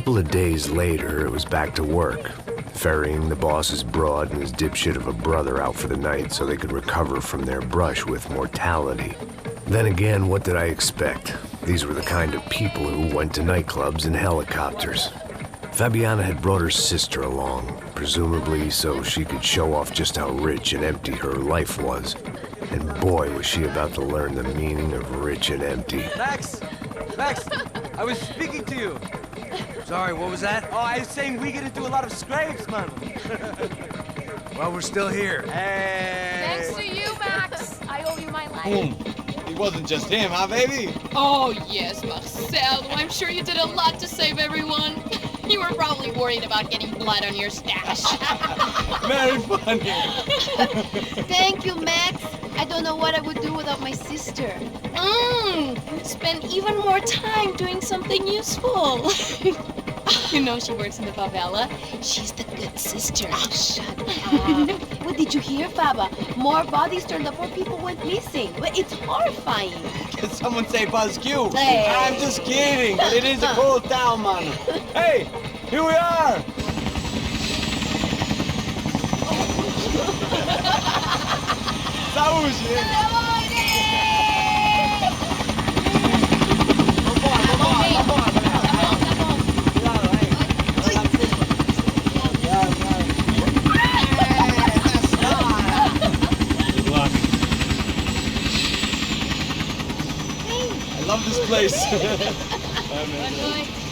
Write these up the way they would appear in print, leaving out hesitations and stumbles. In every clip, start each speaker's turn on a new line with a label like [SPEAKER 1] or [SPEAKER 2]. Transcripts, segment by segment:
[SPEAKER 1] couple of days later, it was back to work, ferrying the boss's broad and his dipshit of a brother out for the night so they could recover from their brush with mortality. Then again, what did I expect? These were the kind of people who went to nightclubs in helicopters. Fabiana had brought her sister along, presumably so she could show off just how rich and empty her life was. And boy, was she about to learn the meaning of rich and empty.
[SPEAKER 2] Max! Max! I was speaking to you. Sorry, what was that? Oh, I was saying we get into a lot of scrapes, man. Well, we're still here. Hey!
[SPEAKER 3] Thanks to you, Max. I owe you my life.
[SPEAKER 4] Boom. It wasn't just him, huh, baby?
[SPEAKER 5] Oh, yes, Marcel. I'm sure you did a lot to save everyone. You were probably worried about getting blood on your stash.
[SPEAKER 4] Very funny.
[SPEAKER 6] Thank you, Max. I don't know what I would do without my sister.
[SPEAKER 5] Spend even more time doing something useful. You know she works in the favela. She's the good sister.
[SPEAKER 6] Oh, shut up. What did you hear, Faba? More bodies turned up, more people went missing. But it's horrifying.
[SPEAKER 4] Can someone say Buzz Q?
[SPEAKER 6] Hey.
[SPEAKER 4] I'm just kidding, but it is a cool town, man. Hey, here we are. Saúde! I love this place.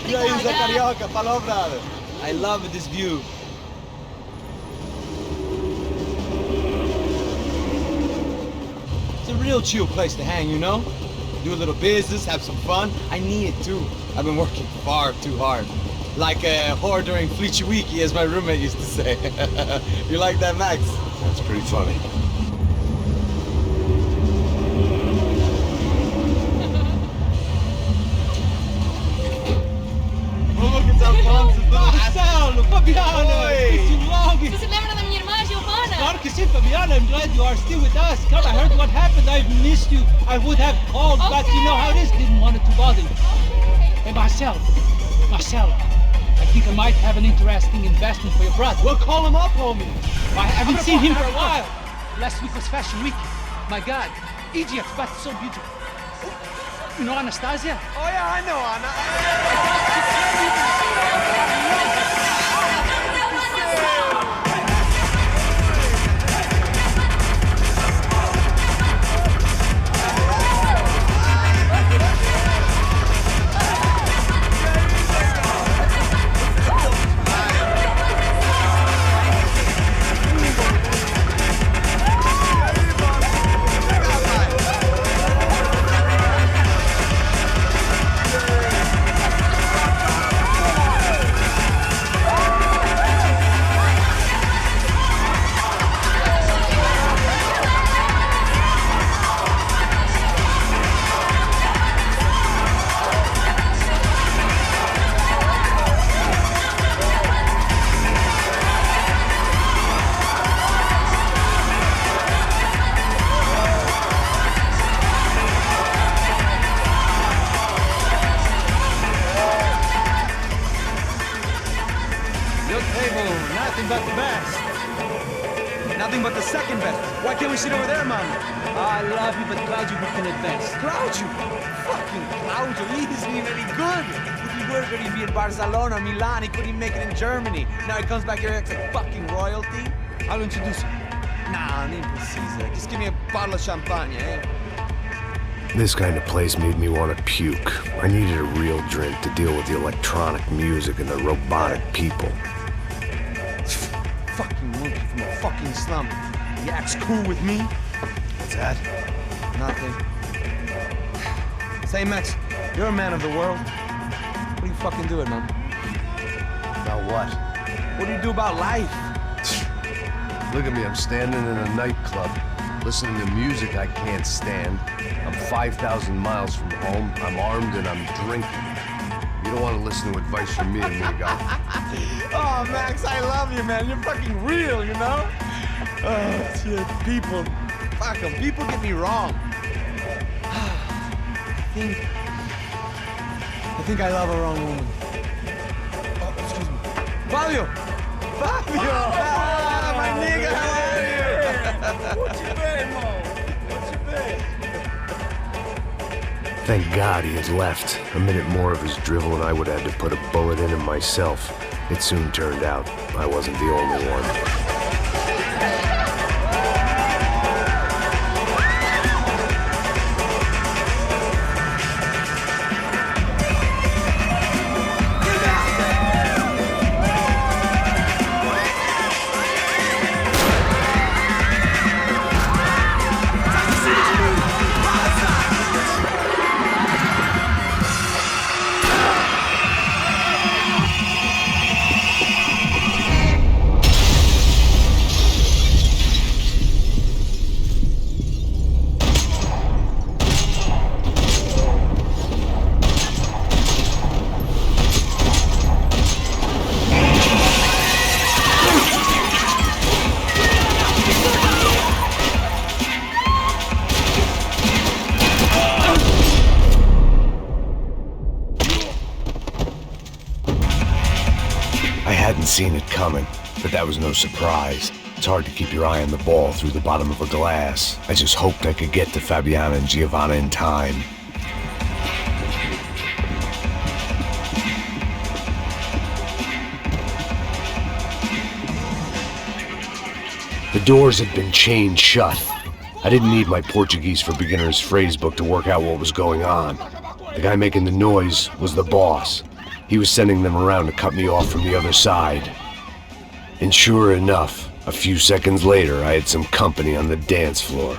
[SPEAKER 4] E aí, Zé Carioca, falou, brother. I love this view. It's a real chill place to hang, you know? Do a little business, have some fun. I need it too. I've been working far too hard. Like a whore during Fleechy Weeky, as my roommate used to say. You like that, Max?
[SPEAKER 1] That's pretty funny.
[SPEAKER 7] Marcelo, Fabiana, it's too long.
[SPEAKER 5] Você se lembra da minha irmã, Giovanna?
[SPEAKER 7] Claro que sim, Fabiana. I'm glad you are still with us. Come, I heard what happened. I've missed you. I would have called, but you know how it is. Didn't want it to bother you. Hey, Marcel, I think I might have an interesting investment for your brother.
[SPEAKER 4] We'll call him up, homie.
[SPEAKER 7] I haven't seen him for a while. Last week was Fashion Week. My God, Egypt, but so beautiful. You know Anastasia?
[SPEAKER 2] Oh, yeah, I know Anna. But the best. Nothing but the second best. Why can't we sit over there, man?
[SPEAKER 7] I love you, but Claudio can advance.
[SPEAKER 2] Claudio? Fucking Claudio, he isn't even any good. If he were good, he'd be in Barcelona, Milan, he couldn't make it in Germany. Now he comes back here and acts like fucking royalty.
[SPEAKER 7] I'll introduce you.
[SPEAKER 2] Nah, nem precisa. Just give me a bottle of champagne, eh?
[SPEAKER 1] This kind of place made me want to puke. I needed a real drink to deal with the electronic music and the robotic people.
[SPEAKER 2] Fucking monkey from a fucking slum. He acts cool with me.
[SPEAKER 1] What's that?
[SPEAKER 2] Nothing. Say, Max, you're a man of the world. What do you fucking do it, man?
[SPEAKER 1] About what?
[SPEAKER 2] What do you do about life?
[SPEAKER 1] Look at me, I'm standing in a nightclub, listening to music I can't stand. I'm 5,000 miles from home, I'm armed and I'm drinking. You don't want to listen to advice from me, amigo.
[SPEAKER 2] Oh, Max, I love you, man. You're fucking real, you know? Oh, shit, people. Fuck 'em. People get me wrong. I think I love a wrong woman. Fabio! Fabio! Ah, my nigga, how are you? What you been, Mo? What you been?
[SPEAKER 1] Thank God he had left. A minute more of his drivel and I would have had to put a bullet in him myself. It soon turned out I wasn't the only one. Seen it coming, but that was no surprise. It's hard to keep your eye on the ball through the bottom of a glass. I just hoped I could get to Fabiana and Giovanna in time. The doors had been chained shut. I didn't need my Portuguese for Beginners phrasebook to work out what was going on. The guy making the noise was the boss. He was sending them around to cut me off from the other side. And sure enough, a few seconds later, I had some company on the dance floor.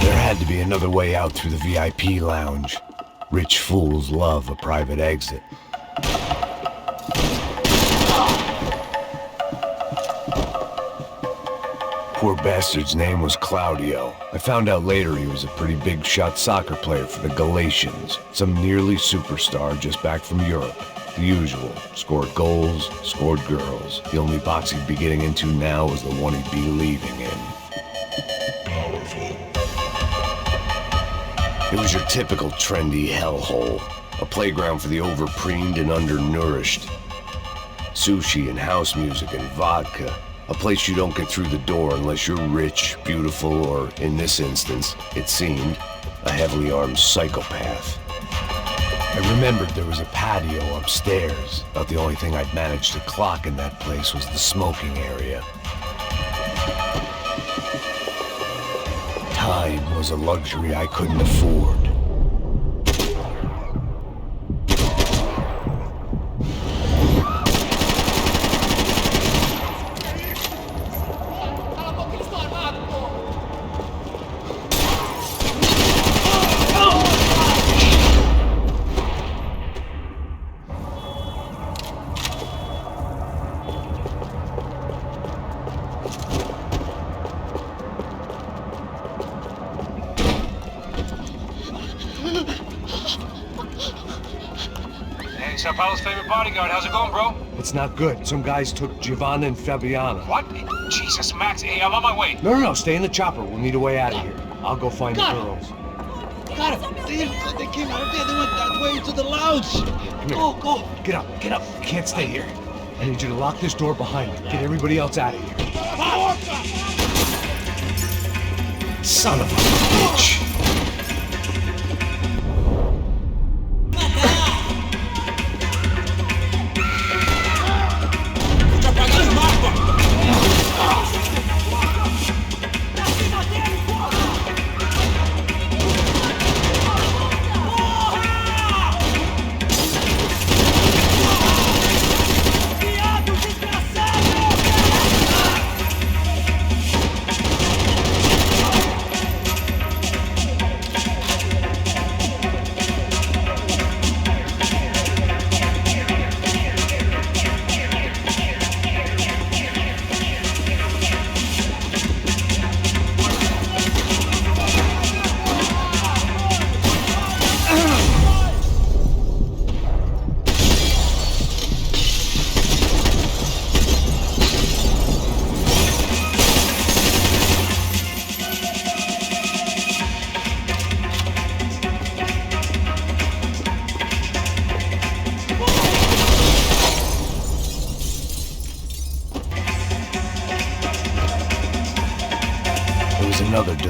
[SPEAKER 1] There had to be another way out through the VIP lounge. Rich fools love a private exit. Poor bastard's name was Claudio. I found out later he was a pretty big shot soccer player for the Galatians. Some nearly superstar just back from Europe. The usual. Scored goals, scored girls. The only box he'd be getting into now was the one he'd be leaving in. It was your typical trendy hellhole, a playground for the overpreened and undernourished. Sushi and house music and vodka, a place you don't get through the door unless you're rich, beautiful, or, in this instance, it seemed, a heavily armed psychopath. I remembered there was a patio upstairs. About the only thing I'd managed to clock in that place was the smoking area. Time was a luxury I couldn't afford.
[SPEAKER 8] Sao Paulo's favorite bodyguard. How's it going, bro?
[SPEAKER 1] It's not good. Some guys took Giovanna and Fabiana.
[SPEAKER 8] What? Jesus, Max. Hey, I'm on my way.
[SPEAKER 1] No, stay in the chopper. We'll need a way out of here. I'll go find the girls.
[SPEAKER 7] Got him. They came out of there. They went that way to the lounge.
[SPEAKER 1] Come here.
[SPEAKER 7] Go.
[SPEAKER 1] Get up. You can't stay here. I need you to lock this door behind you. Get everybody else out of here. Son of a bitch.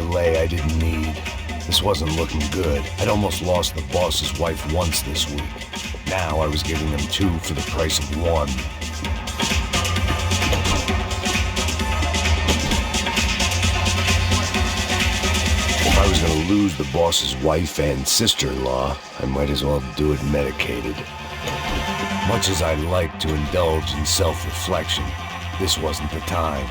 [SPEAKER 1] delay I didn't need. This wasn't looking good. I'd almost lost the boss's wife once this week. Now I was giving them two for the price of one. If I was gonna lose the boss's wife and sister-in-law, I might as well do it medicated. Much as I'd like to indulge in self-reflection, this wasn't the time.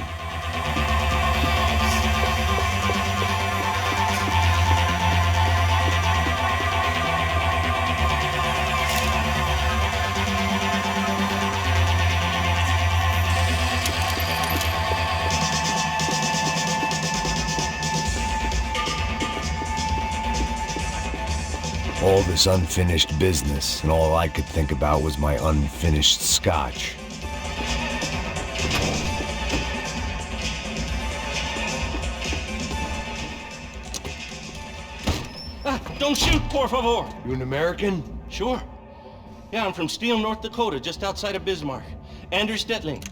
[SPEAKER 1] All this unfinished business, and all I could think about was my unfinished scotch.
[SPEAKER 9] Don't shoot, por favor.
[SPEAKER 2] You an American?
[SPEAKER 9] Sure. Yeah, I'm from Steele, North Dakota, just outside of Bismarck. Andrew Stetling.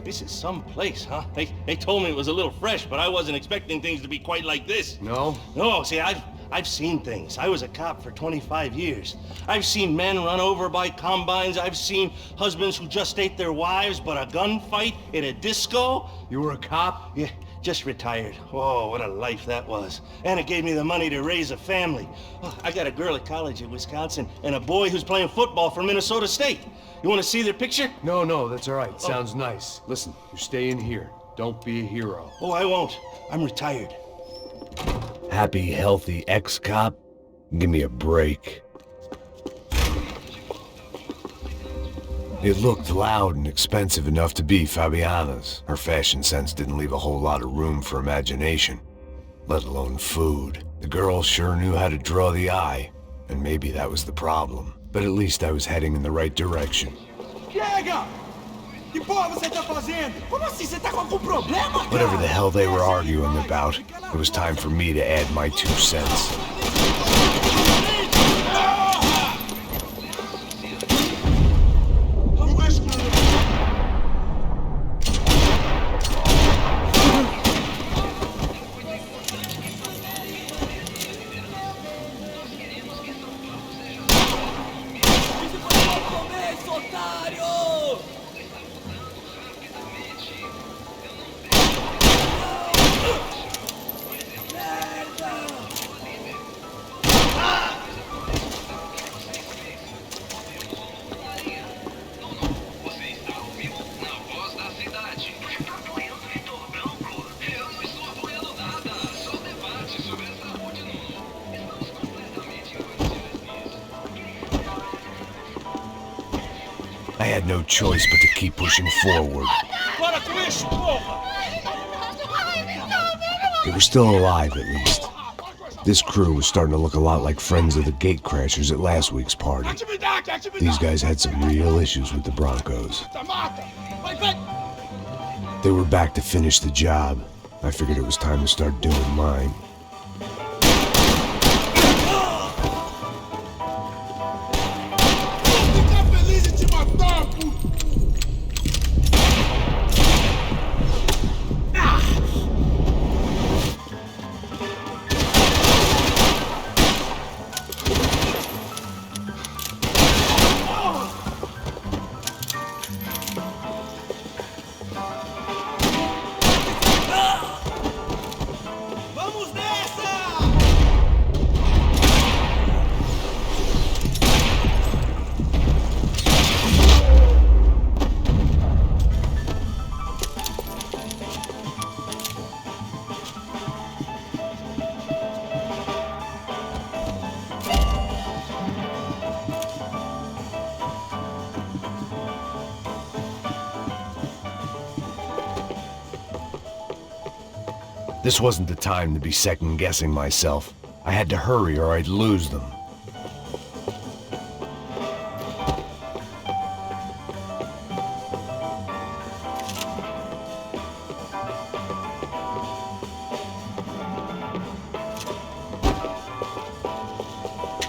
[SPEAKER 9] This is some place, huh? They told me it was a little fresh, but I wasn't expecting things to be quite like this.
[SPEAKER 2] No?
[SPEAKER 9] No, see, I've seen things. I was a cop for 25 years. I've seen men run over by combines. I've seen husbands who just ate their wives, but a gunfight at a disco.
[SPEAKER 2] You were a cop?
[SPEAKER 9] Yeah, just retired. Oh, what a life that was. And it gave me the money to raise a family. Oh, I got a girl at college at Wisconsin and a boy who's playing football for Minnesota State. You want to see their picture?
[SPEAKER 2] No, that's all right. Sounds nice. Listen, you're staying here. Don't be a hero.
[SPEAKER 9] Oh, I won't. I'm retired.
[SPEAKER 1] Happy, healthy ex-cop? Give me a break. It looked loud and expensive enough to be Fabiana's. Her fashion sense didn't leave a whole lot of room for imagination, let alone food. The girl sure knew how to draw the eye, and maybe that was the problem. But at least I was heading in the right direction.
[SPEAKER 4] Chega! Que porra você tá fazendo? Como assim? Você tá com algum problema, cara?
[SPEAKER 1] Whatever the hell they were arguing about, it was time for me to add my 2 cents. I had no choice but to keep pushing forward. They were still alive, at least. This crew was starting to look a lot like friends of the gatecrashers at last week's party. These guys had some real issues with the Broncos. They were back to finish the job. I figured it was time to start doing mine. This wasn't the time to be second-guessing myself. I had to hurry or I'd lose them.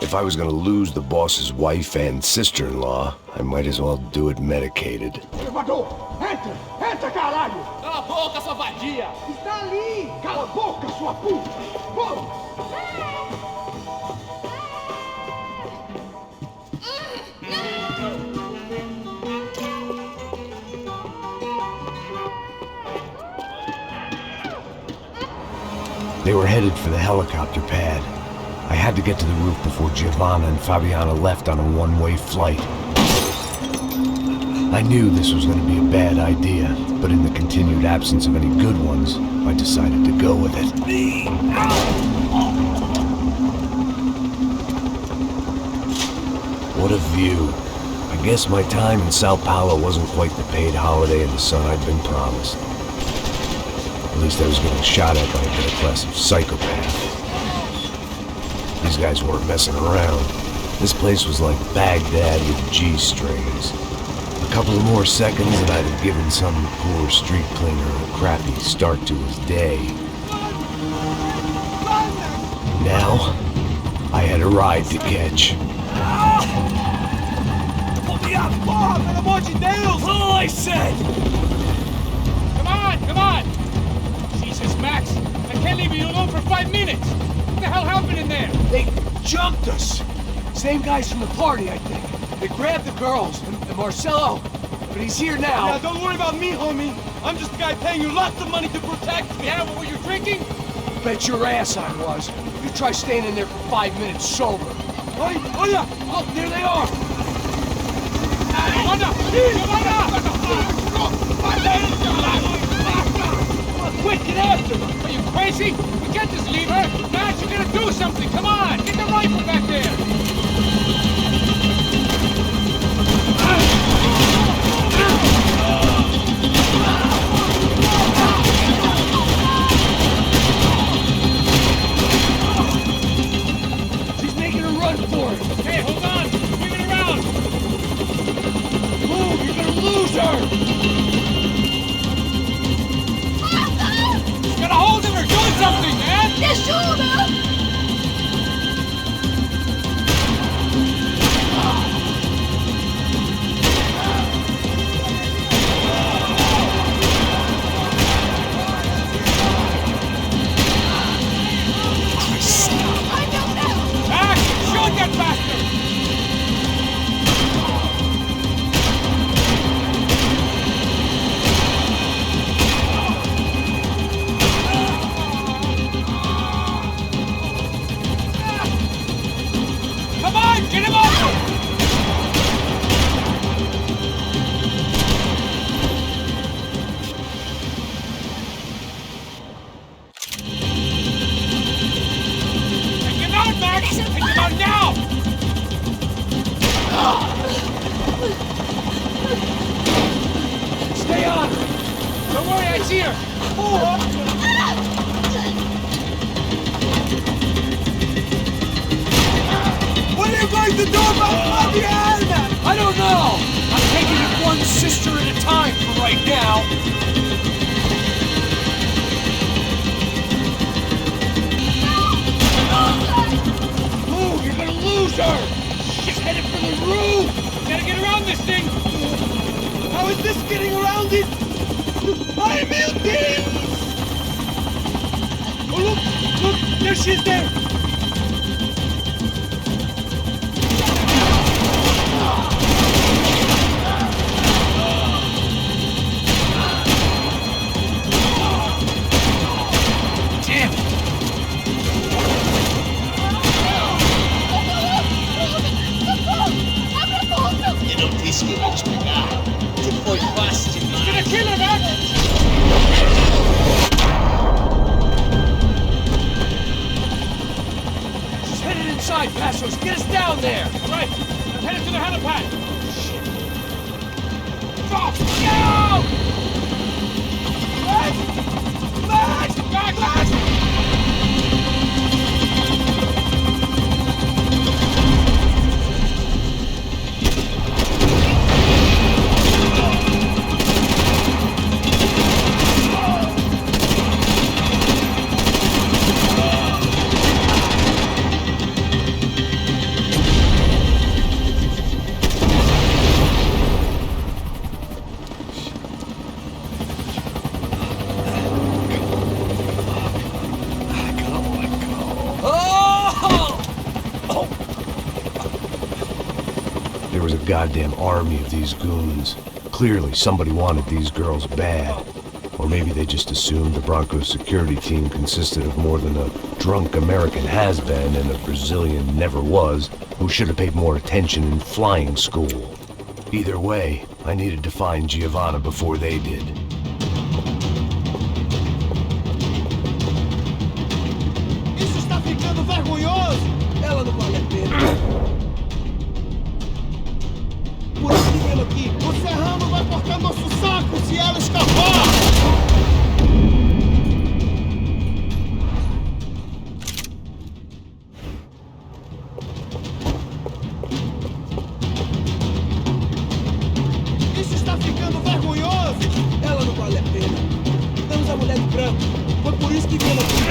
[SPEAKER 1] If I was gonna lose the boss's wife and sister-in-law, I might as well do it medicated.
[SPEAKER 4] Elevador! Entra! Entra, caralho!
[SPEAKER 7] boca, sua vadia!
[SPEAKER 10] Está ali! Cala a boca, sua puta! Vamos!
[SPEAKER 1] They were headed for the helicopter pad. I had to get to the roof before Giovanna and Fabiana left on a one-way flight. I knew this was going to be a bad idea, but in the continued absence of any good ones, I decided to go with it. What a view. I guess my time in Sao Paulo wasn't quite the paid holiday in the sun I'd been promised. At least I was getting shot at by a middle-class psychopath. These guys weren't messing around. This place was like Baghdad with G-strings. A couple of more seconds and I'd have given some poor street cleaner a crappy start to his day. Now, I had a ride to catch.
[SPEAKER 7] Put me up, Bob! Pelo amor de Deus! All I said! Come on, come on! Jesus, Max! I can't leave you alone for 5 minutes! What the hell happened in there?
[SPEAKER 2] They jumped us. Same guys from the party, I think. They grabbed the girls and Marcelo, but he's here now.
[SPEAKER 4] Now, don't worry about me, homie. I'm just the guy paying you lots of money to protect me.
[SPEAKER 7] Yeah, what were you drinking?
[SPEAKER 2] Bet your ass I was. You try staying in there for 5 minutes sober.
[SPEAKER 4] Hey, oh yeah!
[SPEAKER 2] Look, there they are.
[SPEAKER 7] Quick, get after them! Are you crazy? Forget this lever! Max, you're gonna do something! Come on! Get the rifle back there!
[SPEAKER 2] She's making a run for it.
[SPEAKER 7] Hey, hold on! Swing it around!
[SPEAKER 2] Move, you're gonna lose her!
[SPEAKER 7] Get a hold of her! Do something, man!
[SPEAKER 6] Me ajuda!
[SPEAKER 7] Max, shoot that bastard! Come on, get him off! Take him out, Max! Take him out now!
[SPEAKER 2] Stay on!
[SPEAKER 7] Don't worry, I see her!
[SPEAKER 2] What are you going to do about Fabiana? I don't know. I'm taking it one sister at a time for right now. Move, you're gonna lose her. She's headed for the roof.
[SPEAKER 7] Gotta get around this thing!
[SPEAKER 2] How is this getting around it? Ay, meu Deus! Oh, look, there she is there.
[SPEAKER 9] Eu não disse que eu ia te pegar. Você foi fácil demais.
[SPEAKER 7] Gonna kill her, Max!
[SPEAKER 2] She's headed inside, Passos. Get us down there.
[SPEAKER 7] All right, I'm headed to the helipad.
[SPEAKER 2] Stop! No! Max! Max! Max!
[SPEAKER 1] was a goddamn army of these goons. Clearly, somebody wanted these girls bad. Or maybe they just assumed the Branco security team consisted of more than a drunk American has-been and a Brazilian never was, who should have paid more attention in flying school. Either way, I needed to find Giovanna before they did.
[SPEAKER 10] Isso está ficando vergonhoso! Ela não vale a pena. Por isso que viemos aqui. O Serrano vai cortar nosso saco se ela escapar! Isso está ficando vergonhoso! Ela não vale a pena. Estamos a mulher de branco. Foi por isso que viemos aqui.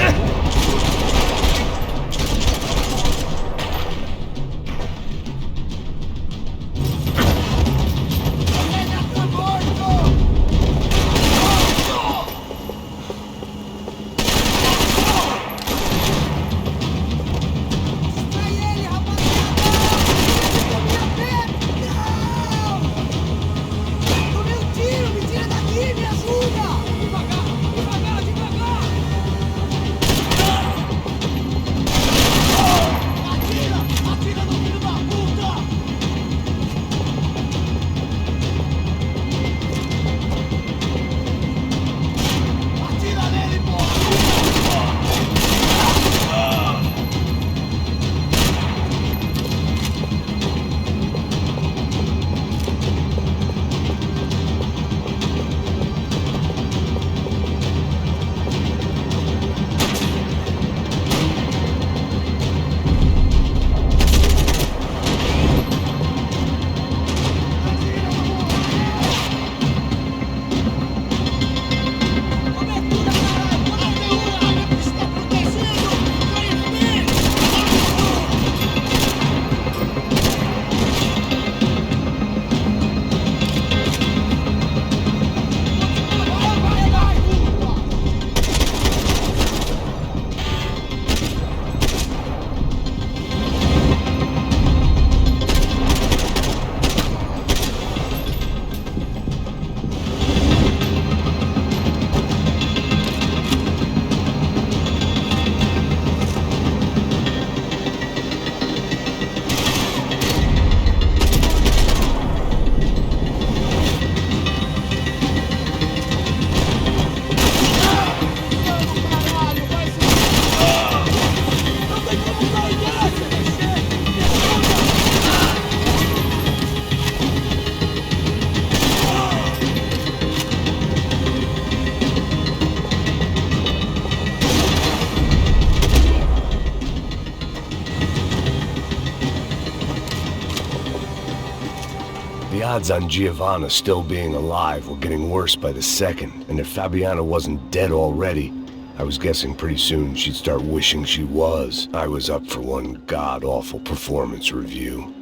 [SPEAKER 1] The odds on Giovanna still being alive were getting worse by the second, and if Fabiana wasn't dead already, I was guessing pretty soon she'd start wishing she was. I was up for one god-awful performance review.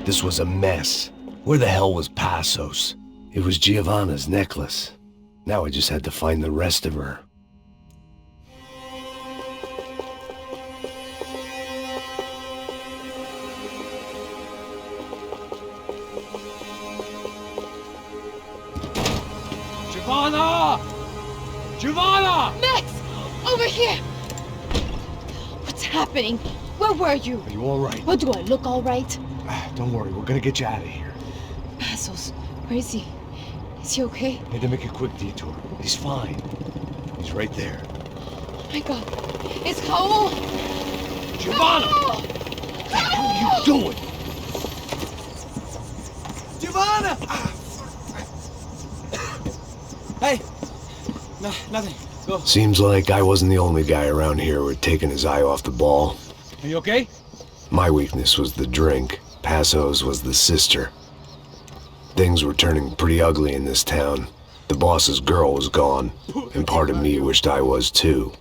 [SPEAKER 1] This was a mess. Where the hell was Passos? It was Giovanna's necklace. Now I just had to find the rest of her.
[SPEAKER 7] Giovanna! Giovanna!
[SPEAKER 5] Max! Over here! What's happening? Where were you?
[SPEAKER 1] Are you all right?
[SPEAKER 5] What, do I look all right?
[SPEAKER 1] Don't worry, we're gonna get you out of here.
[SPEAKER 5] Passos, where is he? Is he okay?
[SPEAKER 1] Need to make a quick detour. He's fine. He's right there.
[SPEAKER 5] Oh my god. It's Raul!
[SPEAKER 1] Giovanna!
[SPEAKER 5] Raul!
[SPEAKER 1] What the hell are you doing?
[SPEAKER 2] Giovanna! Hey! No, nothing. Go.
[SPEAKER 1] Seems like I wasn't the only guy around here who had taken his eye off the ball.
[SPEAKER 7] Are you okay?
[SPEAKER 1] My weakness was the drink. Passos was the sister. Things were turning pretty ugly in this town. The boss's girl was gone, and part of me wished I was too.